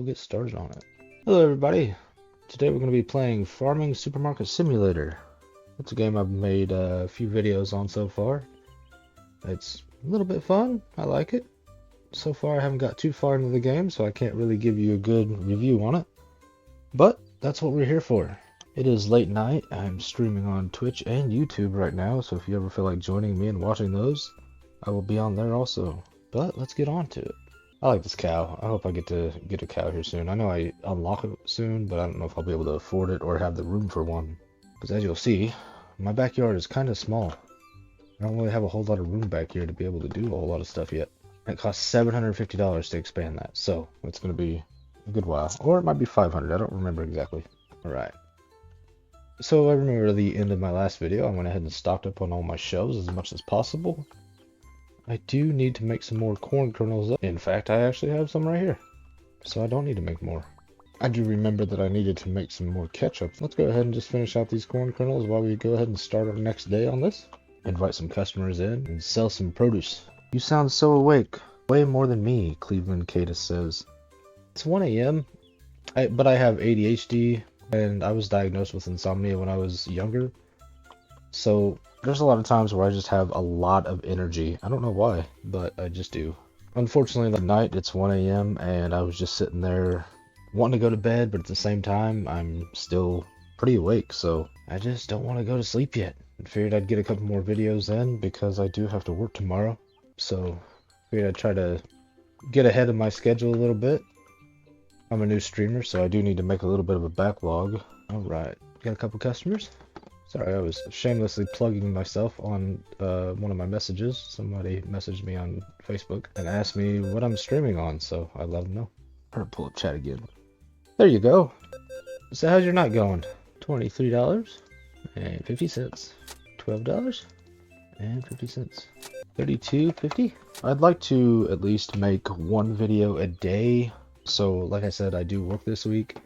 get started on it. Hello everybody. Today we're going to be playing Farming Supermarket Simulator. It's a game I've made a few videos on so far. It's a little bit fun. I like it. So far I haven't got too far into the game, so I can't really give you a good review on it. But that's what we're here for. It is late night. I'm streaming on Twitch and YouTube right now, so if you ever feel like joining me and watching those, I will be on there also. But let's get on to it. I like this cow. I hope I get to get a cow here soon. I know I unlock it soon, but I don't know if I'll be able to afford it or have the room for one. Because as you'll see, my backyard is kind of small. I don't really have a whole lot of room back here to be able to do a whole lot of stuff yet. It costs $750 to expand that, so it's going to be a good while. Or it might be $500. I don't remember exactly. Alright. So I remember the end of my last video, I went ahead and stocked up on all my shelves as much as possible. I do need to make some more corn kernels. In fact, I actually have some right here, so I don't need to make more. I do remember that I needed to make some more ketchup. Let's go ahead and just finish out these corn kernels while we go ahead and start our next day on this. Invite some customers in and sell some produce. You sound so awake. Way more than me, Cleveland Cadis says. It's 1 a.m., but I have ADHD, and I was diagnosed with insomnia when I was younger. So there's a lot of times where I just have a lot of energy. I don't know why, but I just do. Unfortunately, the night it's 1 a.m. and I was just sitting there wanting to go to bed, but at the same time, I'm still pretty awake, so I just don't want to go to sleep yet. I figured I'd get a couple more videos in because I do have to work tomorrow. So I figured I'd try to get ahead of my schedule a little bit. I'm a new streamer, so I do need to make a little bit of a backlog. Alright, got a couple customers. Sorry, I was shamelessly plugging myself on one of my messages. Somebody messaged me on Facebook and asked me what I'm streaming on, so I let them know. I'm gonna pull up chat again. There you go. So how's your night going? $23 and 50 cents. $12 and 50 cents. $32.50. I'd like to at least make one video a day. So like I said, I do work this week.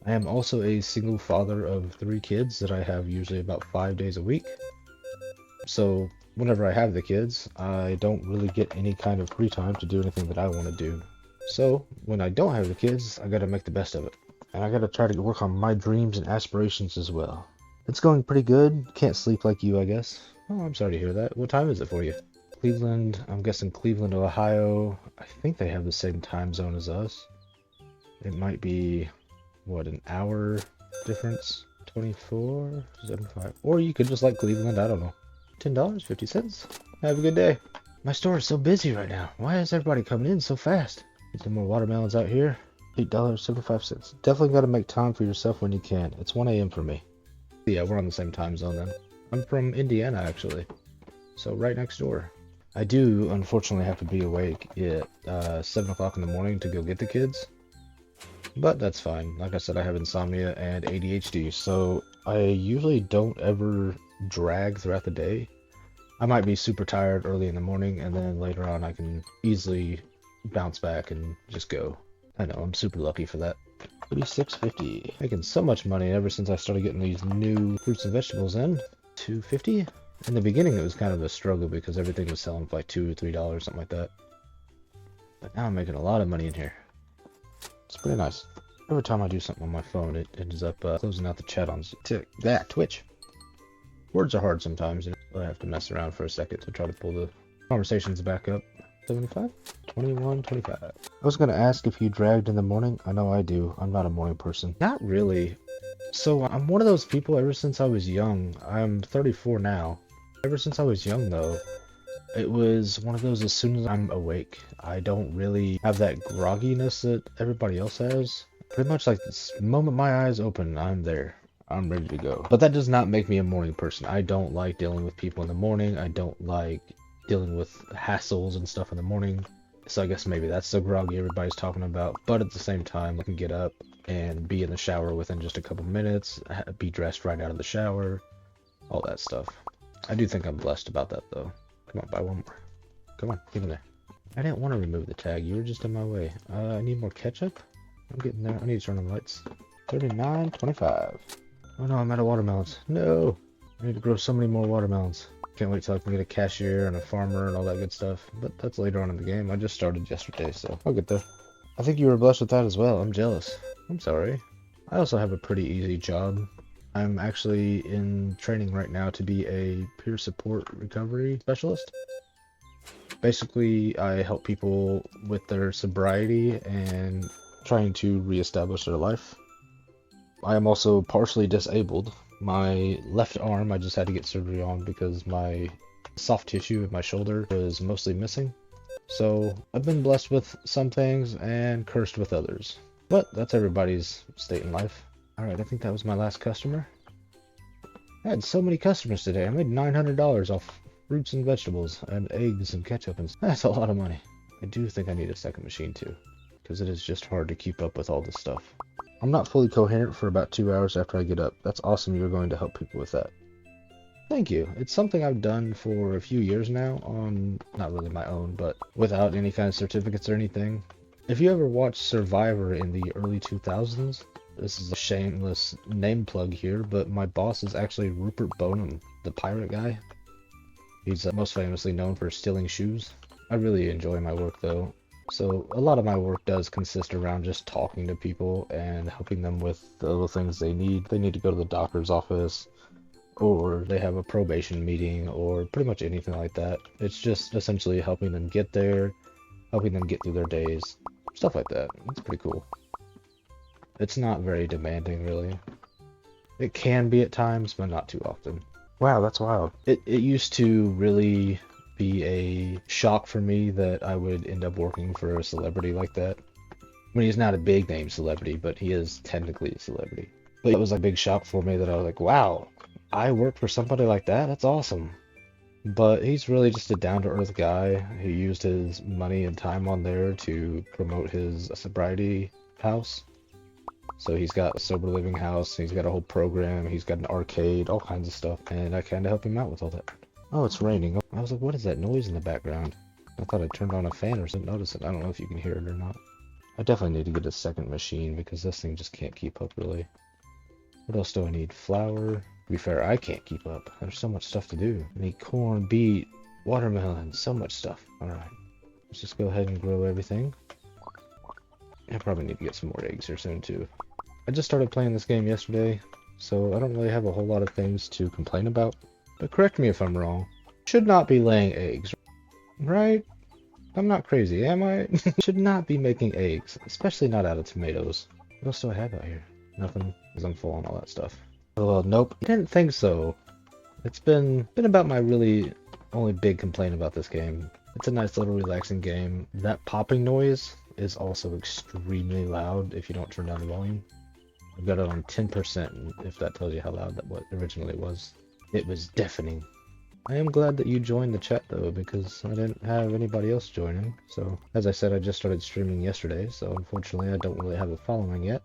I am also a single father of 3 kids that I have usually about 5 days a week. So whenever I have the kids, I don't really get any kind of free time to do anything that I want to do. So when I don't have the kids, I gotta make the best of it. And I gotta try to work on my dreams and aspirations as well. It's going pretty good. Can't sleep like you, I guess. Oh, I'm sorry to hear that. What time is it for you? Cleveland, I'm guessing Cleveland, Ohio. I think they have the same time zone as us. It might be, what, an hour difference? 24, 75. Or you could just like Cleveland, I don't know. $10, 50 cents. Have a good day. My store is so busy right now. Why is everybody coming in so fast? Get some more watermelons out here. $8.75. Definitely got to make time for yourself when you can. It's 1 a.m. for me. Yeah, we're on the same time zone then. I'm from Indiana, actually. So right next door. I do, unfortunately, have to be awake at 7 o'clock in the morning to go get the kids. But that's fine. Like I said, I have insomnia and ADHD, so I usually don't ever drag throughout the day. I might be super tired early in the morning, and then later on I can easily bounce back and just go. I know, I'm super lucky for that. $36.50. Making so much money ever since I started getting these new fruits and vegetables in. $2.50. In the beginning it was kind of a struggle because everything was selling for like $2 or $3, something like that. But now I'm making a lot of money in here. It's pretty nice. Every time I do something on my phone, it ends up closing out the chat on Twitch. Words are hard sometimes, and I have to mess around for a second to try to pull the conversations back up. 75? 21, 25. I was going to ask if you dragged in the morning. I know I do. I'm not a morning person. Not really. So I'm one of those people ever since I was young. I'm 34 now. Ever since I was young, though, it was one of those as soon as I'm awake. I don't really have that grogginess that everybody else has. Pretty much like this moment my eyes open, I'm there. I'm ready to go. But that does not make me a morning person. I don't like dealing with people in the morning. I don't like dealing with hassles and stuff in the morning. So I guess maybe that's the groggy everybody's talking about. But at the same time, I can get up and be in the shower within just a couple minutes, be dressed right out of the shower, all that stuff. I do think I'm blessed about that, though. Come on, buy one more. Come on, get in there. I didn't want to remove the tag. You were just in my way. I need more ketchup. I'm getting there. I need to turn on the lights. $39.25. Oh no, I'm out of watermelons. No! I need to grow so many more watermelons. Can't wait till I can get a cashier and a farmer and all that good stuff. But that's later on in the game. I just started yesterday, so I'll get there. I think you were blessed with that as well. I'm jealous. I'm sorry. I also have a pretty easy job. I'm actually in training right now to be a peer support recovery specialist. Basically, I help people with their sobriety and trying to reestablish their life. I am also partially disabled. My left arm I just had to get surgery on because my soft tissue in my shoulder was mostly missing. So I've been blessed with some things and cursed with others. But that's everybody's state in life. Alright, I think that was my last customer. I had so many customers today. I made $900 off fruits and vegetables and eggs and ketchup, and that's a lot of money. I do think I need a second machine too, because it is just hard to keep up with all this stuff. I'm not fully coherent for about 2 hours after I get up. That's awesome you're going to help people with that. Thank you. It's something I've done for a few years now on, not really my own, but without any kind of certificates or anything. If you ever watched Survivor in the early 2000s, this is a shameless name plug here, but my boss is actually Rupert Bonham, the pirate guy. He's most famously known for stealing shoes. I really enjoy my work though. So a lot of my work does consist around just talking to people and helping them with the little things they need. They need to go to the doctor's office, or they have a probation meeting, or pretty much anything like that. It's just essentially helping them get there, helping them get through their days, stuff like that. It's pretty cool. It's not very demanding, really. It can be at times, but not too often. Wow, that's wild. It used to really be a shock for me that I would end up working for a celebrity like that. I mean, he's not a big name celebrity, but he is technically a celebrity. But it was a big shock for me that I was like, wow, I work for somebody like that? That's awesome. But he's really just a down-to-earth guy who used his money and time on there to promote his sobriety house. So he's got a sober living house, he's got a whole program, he's got an arcade, all kinds of stuff, and I kind of help him out with all that. Oh, it's raining. I was like, what is that noise in the background? I thought I turned on a fan or something. Notice it. I don't know if you can hear it or not. I definitely need to get a second machine because this thing just can't keep up, really. What else do I need? Flour. To be fair, I can't keep up. There's so much stuff to do. I need corn, beet, watermelon, so much stuff. Alright. Let's just go ahead and grow everything. I probably need to get some more eggs here soon, too. I just started playing this game yesterday, so I don't really have a whole lot of things to complain about. But correct me if I'm wrong. Should not be laying eggs, right? I'm not crazy, am I? Should not be making eggs, especially not out of tomatoes. What else do I have out here? Nothing, because I'm full on all that stuff. Oh, well, nope. I didn't think so. It's been about my really only big complaint about this game. It's a nice little relaxing game. That popping noise is also extremely loud if you don't turn down the volume. I've got it on 10%, if that tells you how loud that originally was. It was deafening. I am glad that you joined the chat though, because I didn't have anybody else joining. So, as I said, I just started streaming yesterday, so unfortunately I don't really have a following yet.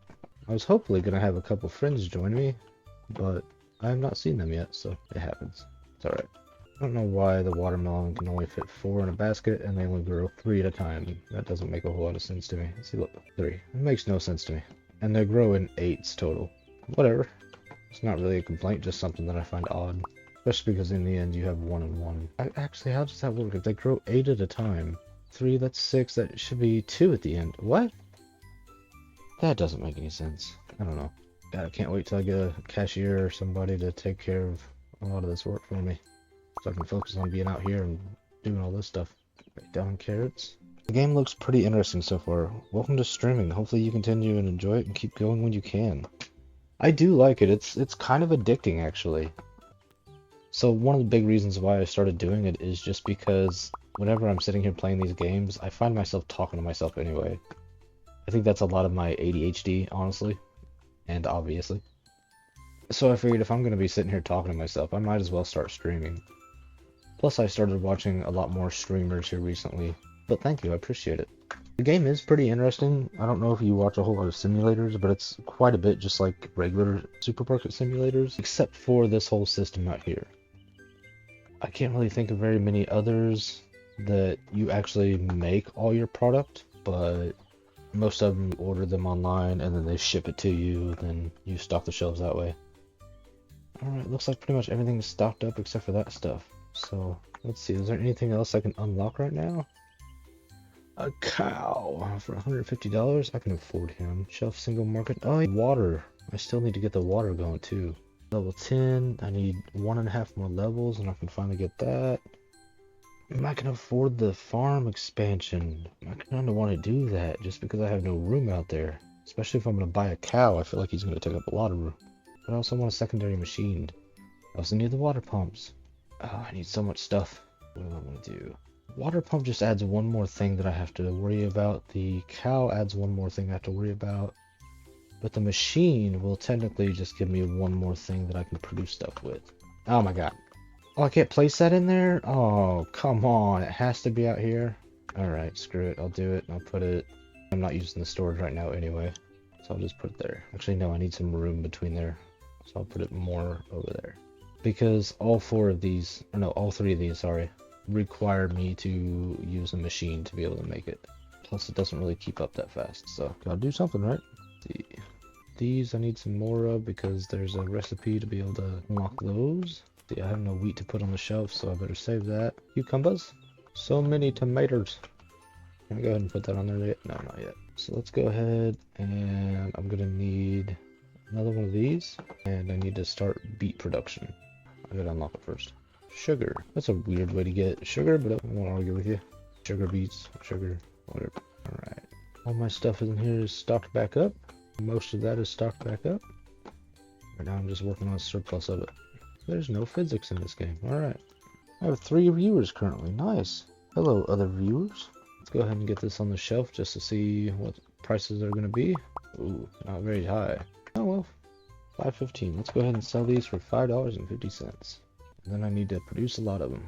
I was hopefully going to have a couple friends join me, but I have not seen them yet, so it happens. It's alright. I don't know why the watermelon can only fit 4 in a basket and they only grow 3 at a time. That doesn't make a whole lot of sense to me. See, look, 3. It makes no sense to me. And they grow in 8s total. Whatever. It's not really a complaint, just something that I find odd. Especially because in the end you have 1 and 1. Actually, how does that work? If they grow 8 at a time, 3, that's 6, that should be 2 at the end. What? That doesn't make any sense. I don't know. God, I can't wait till I get a cashier or somebody to take care of a lot of this work for me. So I can focus on being out here and doing all this stuff. Break down carrots. The game looks pretty interesting so far. Welcome to streaming. Hopefully you continue and enjoy it and keep going when you can. I do like it. It's kind of addicting, actually. So one of the big reasons why I started doing it is just because whenever I'm sitting here playing these games, I find myself talking to myself anyway. I think that's a lot of my ADHD, honestly. And obviously. So I figured if I'm going to be sitting here talking to myself, I might as well start streaming. Plus I started watching a lot more streamers here recently. But thank you, I appreciate it. The game is pretty interesting. I don't know if you watch a whole lot of simulators, but it's quite a bit just like regular supermarket simulators, except for this whole system out here. I can't really think of very many others that you actually make all your product, but most of them you order them online and then they ship it to you, then you stock the shelves that way. Alright, looks like pretty much everything is stocked up except for that stuff. So, let's see, is there anything else I can unlock right now? A cow for $150. I can afford him. Shelf single market. Oh, water. I still need to get the water going too. Level 10. I need 1.5 more levels and I can finally get that. I can afford the farm expansion. I kind of want to do that just because I have no room out there. Especially if I'm going to buy a cow, I feel like he's going to take up a lot of room. But I also want a secondary machine. I also need the water pumps. Oh, I need so much stuff. What do I want to do? Water pump just adds one more thing that I have to worry about. The cow adds one more thing I have to worry about. But the machine will technically just give me one more thing that I can produce stuff with. Oh my god. Oh, I can't place that in there? Oh, come on. It has to be out here. Alright, screw it. I'll do it. I'll put it... I'm not using the storage right now anyway. So I'll just put it there. Actually, no, I need some room between there. So I'll put it more over there. Because all three of these, sorry, require me to use a machine to be able to make it. Plus, it doesn't really keep up that fast. So, gotta do something, right? Let's see. These I need some more of because there's a recipe to be able to unlock those. See, I have no wheat to put on the shelf, so I better save that. Cucumbers. So many tomatoes. Can I go ahead and put that on there yet? No, not yet. So let's go ahead and I'm gonna need another one of these. And I need to start beet production. I gotta unlock it first. Sugar. That's a weird way to get sugar, but I won't argue with you. Sugar beets, sugar, whatever. Alright. All my stuff in here is stocked back up. Most of that is stocked back up. Right now I'm just working on a surplus of it. There's no physics in this game. Alright. I have 3 viewers currently. Nice. Hello, other viewers. Let's go ahead and get this on the shelf just to see what prices are going to be. Ooh, not very high. Oh well. $5.15. Let's go ahead and sell these for $5.50. And then I need to produce a lot of them.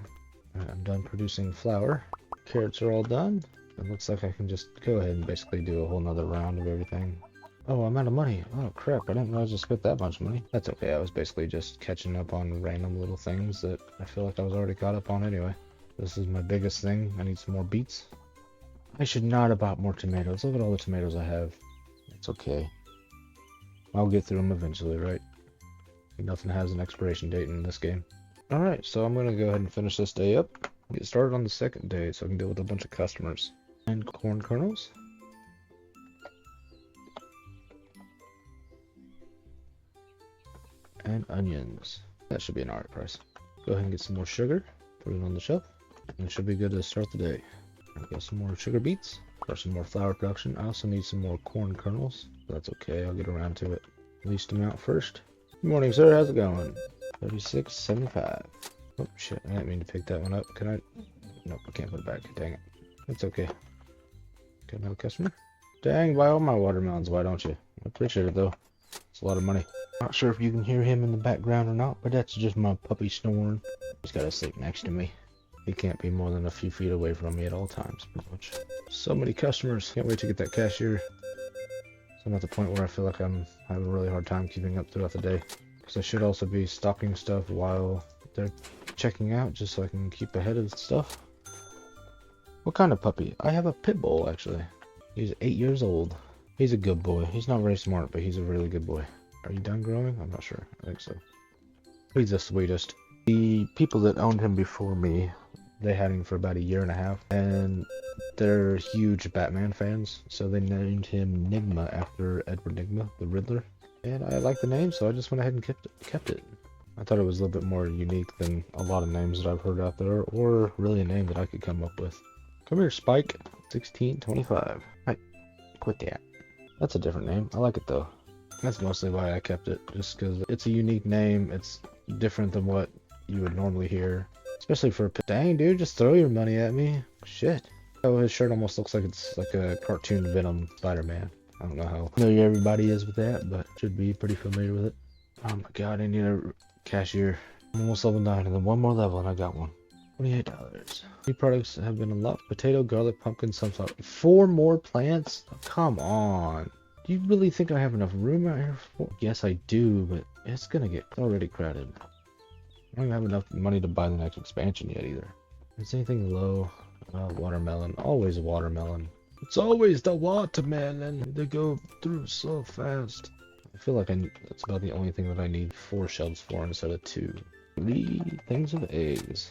Alright, I'm done producing flour. Carrots are all done. It looks like I can just go ahead and basically do a whole nother round of everything. Oh, I'm out of money. Oh crap, I didn't realize I spent that much money. That's okay, I was basically just catching up on random little things that I feel like I was already caught up on anyway. This is my biggest thing. I need some more beets. I should not have bought more tomatoes. Look at all the tomatoes I have. It's okay. I'll get through them eventually, right? Nothing has an expiration date in this game. Alright, so I'm gonna go ahead and finish this day up. Get started on the second day so I can deal with a bunch of customers. And corn kernels. And onions. That should be an alright price. Go ahead and get some more sugar. Put it on the shelf. And it should be good to start the day. I've got some more sugar beets. Got some more flour production. I also need some more corn kernels. That's okay, I'll get around to it. Least amount first. Good morning, sir. How's it going? 36.75. Oh shit, I didn't mean to pick that one up. Can I? Nope, I can't put it back. Dang it. It's okay. Got another customer? Dang, buy all my watermelons, why don't you? I appreciate it though. It's a lot of money. Not sure if you can hear him in the background or not, but that's just my puppy snoring. He's gotta sleep next to me. He can't be more than a few feet away from me at all times, pretty much. So many customers. Can't wait to get that cashier. So I'm at the point where I feel like I'm having a really hard time keeping up throughout the day. Because I should also be stocking stuff while they're checking out, just so I can keep ahead of stuff. What kind of puppy? I have a pit bull, actually. He's 8 years old. He's a good boy. He's not very smart, but he's a really good boy. Are you done growing? I'm not sure. I think so. He's the sweetest. The people that owned him before me, they had him for about 1.5 years, and they're huge Batman fans, so they named him Nigma after Edward Nigma, the Riddler. And I like the name, so I just went ahead and kept it. I thought it was a little bit more unique than a lot of names that I've heard out there, or really a name that I could come up with. Come here, Spike. 1625. Hi. Quit that. That's a different name. I like it though. That's mostly why I kept it, just because it's a unique name. It's different than what you would normally hear, especially for a pit. Dang, dude, just throw your money at me. Shit. Oh, his shirt almost looks like it's like a cartoon Venom Spider-Man. I don't know how familiar everybody is with that, but should be pretty familiar with it. Oh my god, I need a cashier. I'm almost level 9, and then one more level, and I got one. $28. New products have been unlocked. Potato, garlic, pumpkin, sunflower. 4 more plants? Oh, come on. Do you really think I have enough room out here for? Yes, I do, but it's gonna get already crowded. I don't even have enough money to buy the next expansion yet either. Is anything low? Watermelon. Always a watermelon. It's always the watermelon. They go through so fast. I feel like that's about the only thing that I need 4 shelves for instead of 2. 3 things of eggs.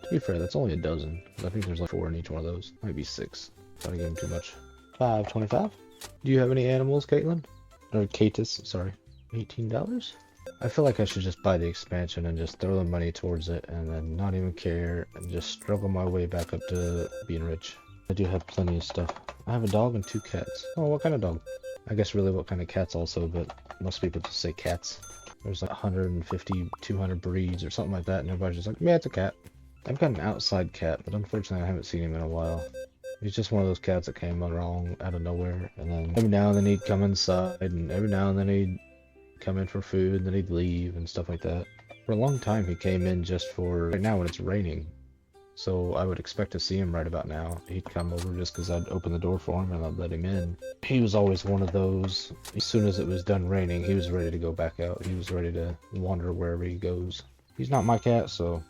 To be fair, that's only a dozen. I think there's like 4 in each one of those. Might be 6. Trying to give him too much. 5.25. Do you have any animals, Caitlin? Or Catus, sorry. $18? I feel like I should just buy the expansion and just throw the money towards it and then not even care and just struggle my way back up to being rich. I do have plenty of stuff. I have a dog and 2 cats. Oh, what kind of dog? I guess really what kind of cats also, but most people just say cats. There's like 150, 200 breeds or something like that, and everybody's just like, yeah, it's a cat. I've got an outside cat, but unfortunately I haven't seen him in a while. He's just one of those cats that came along out of nowhere, and then every now and then he'd come inside, and every now and then he'd come in for food, and then he'd leave, and stuff like that. For a long time he came in just for right now when it's raining. So I would expect to see him right about now. He'd come over just because I'd open the door for him and I'd let him in. He was always one of those, as soon as it was done raining, he was ready to go back out. He was ready to wander wherever he goes. He's not my cat, so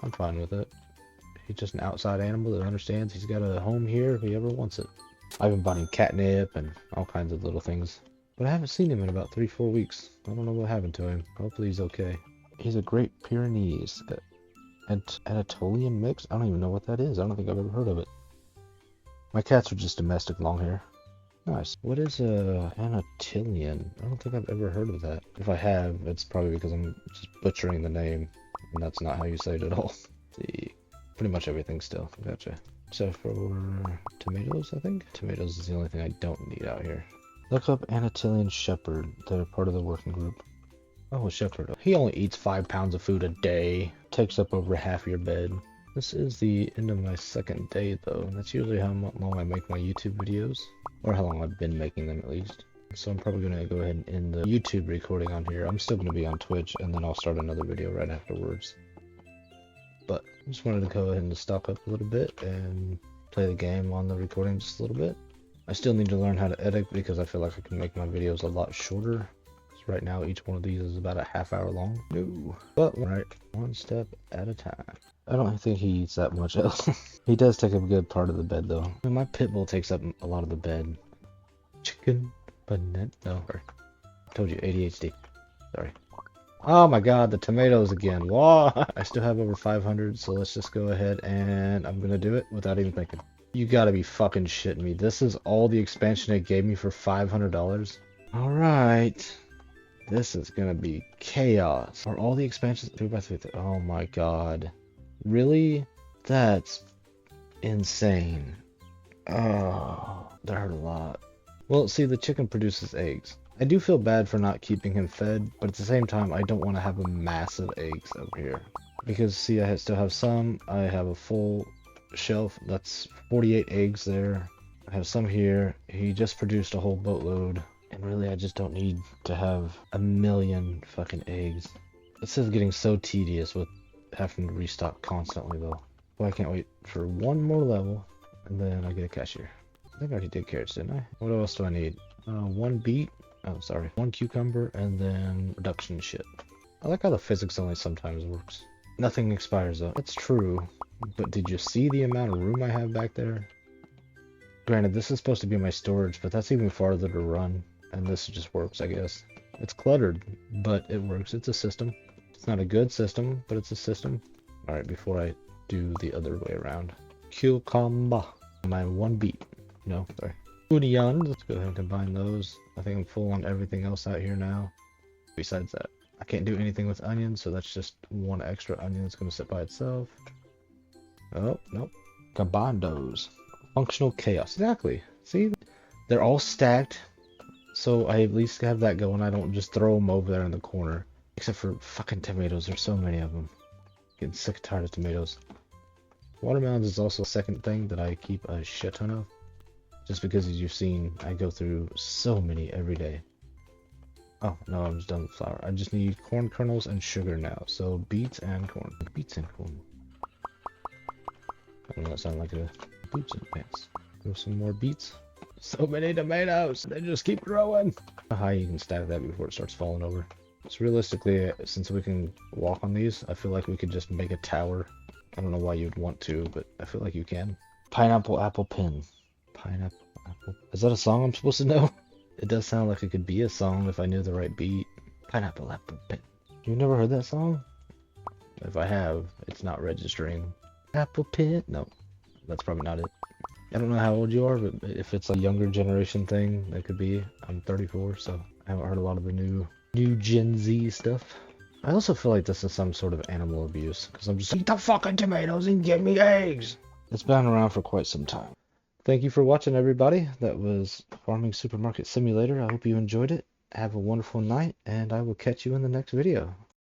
I'm fine with it. He's just an outside animal that understands he's got a home here if he ever wants it. I've been bought him catnip and all kinds of little things. But I haven't seen him in about 3-4 weeks. I don't know what happened to him. Hopefully he's okay. He's a Great Pyrenees. Anatolian mix? I don't even know what that is. I don't think I've ever heard of it. My cats are just domestic long hair. Nice. What is a Anatolian? I don't think I've ever heard of that. If I have, it's probably because I'm just butchering the name, and that's not how you say it at all. See, pretty much everything still. Gotcha. Except for tomatoes, I think. Tomatoes is the only thing I don't need out here. Look up Anatolian Shepherd. They're part of the working group. Oh, a shepherd. He only eats 5 pounds of food a day. Takes up over half your bed. This is the end of my 2nd day, though. That's usually how long I make my YouTube videos. Or how long I've been making them, at least. So I'm probably going to go ahead and end the YouTube recording on here. I'm still going to be on Twitch, and then I'll start another video right afterwards. But I just wanted to go ahead and stock up a little bit and play the game on the recording just a little bit. I still need to learn how to edit because I feel like I can make my videos a lot shorter. Right now, each one of these is about a half-hour long. No. But, right, one step at a time. I don't think he eats that much else. He does take up a good part of the bed, though. I mean, my pit bull takes up a lot of the bed. Chicken banana. No, sorry. I told you, ADHD. Sorry. Oh my god, the tomatoes again. Whoa! I still have over 500, so let's just go ahead and I'm gonna do it without even thinking. You gotta be fucking shitting me. This is all the expansion it gave me for $500? Alright. This is gonna be chaos. Are all the expansions 2x3? Oh my god. Really? That's insane. Oh, that hurt a lot. Well, see, the chicken produces eggs. I do feel bad for not keeping him fed, but at the same time, I don't want to have a massive eggs over here. Because, see, I still have some. I have a full shelf. That's 48 eggs there. I have some here. He just produced a whole boatload. And really, I just don't need to have a million fucking eggs. This is getting so tedious with having to restock constantly, though. Well, I can't wait for one more level, and then I get a cashier. I think I already did carrots, didn't I? What else do I need? 1 beet. Oh, sorry. 1 cucumber, and then reduction shit. I like how the physics only sometimes works. Nothing expires, though. That's true, but did you see the amount of room I have back there? Granted, this is supposed to be my storage, but that's even farther to run. And this just works, I guess. It's cluttered, but it works. It's a system. It's not a good system, but it's a system. Alright, before I do the other way around. Cucumber. My 1 beet. No, sorry. Onions. Let's go ahead and combine those. I think I'm full on everything else out here now. Besides that, I can't do anything with onions, so that's just 1 extra onion that's going to sit by itself. Oh, nope. Combine those. Functional chaos. Exactly. See? They're all stacked. So I at least have that going. I don't just throw them over there in the corner. Except for fucking tomatoes. There's so many of them. Getting sick and tired of tomatoes. Watermelons is also a second thing that I keep a shit ton of. Just because, as you've seen, I go through so many every day. Oh, no, I'm just done with flour. I just need corn kernels and sugar now. So beets and corn. Beets and corn. I don't know, that sounds like a boots in the pants. Throw some more beets. So many tomatoes! They just keep growing! How high you can stack that before it starts falling over. So realistically, since we can walk on these, I feel like we could just make a tower. I don't know why you'd want to, but I feel like you can. Pineapple apple pin. Pineapple apple. Is that a song I'm supposed to know? It does sound like it could be a song if I knew the right beat. Pineapple apple pin. You've never heard that song? If I have, it's not registering. Apple pin? No, that's probably not it. I don't know how old you are, but if it's a younger generation thing, that could be. I'm 34, so I haven't heard a lot of the new Gen Z stuff. I also feel like this is some sort of animal abuse, because I'm just like, eat the fucking tomatoes and give me eggs. It's been around for quite some time. Thank you for watching, everybody. That was Farming Supermarket Simulator. I hope you enjoyed it. Have a wonderful night, and I will catch you in the next video.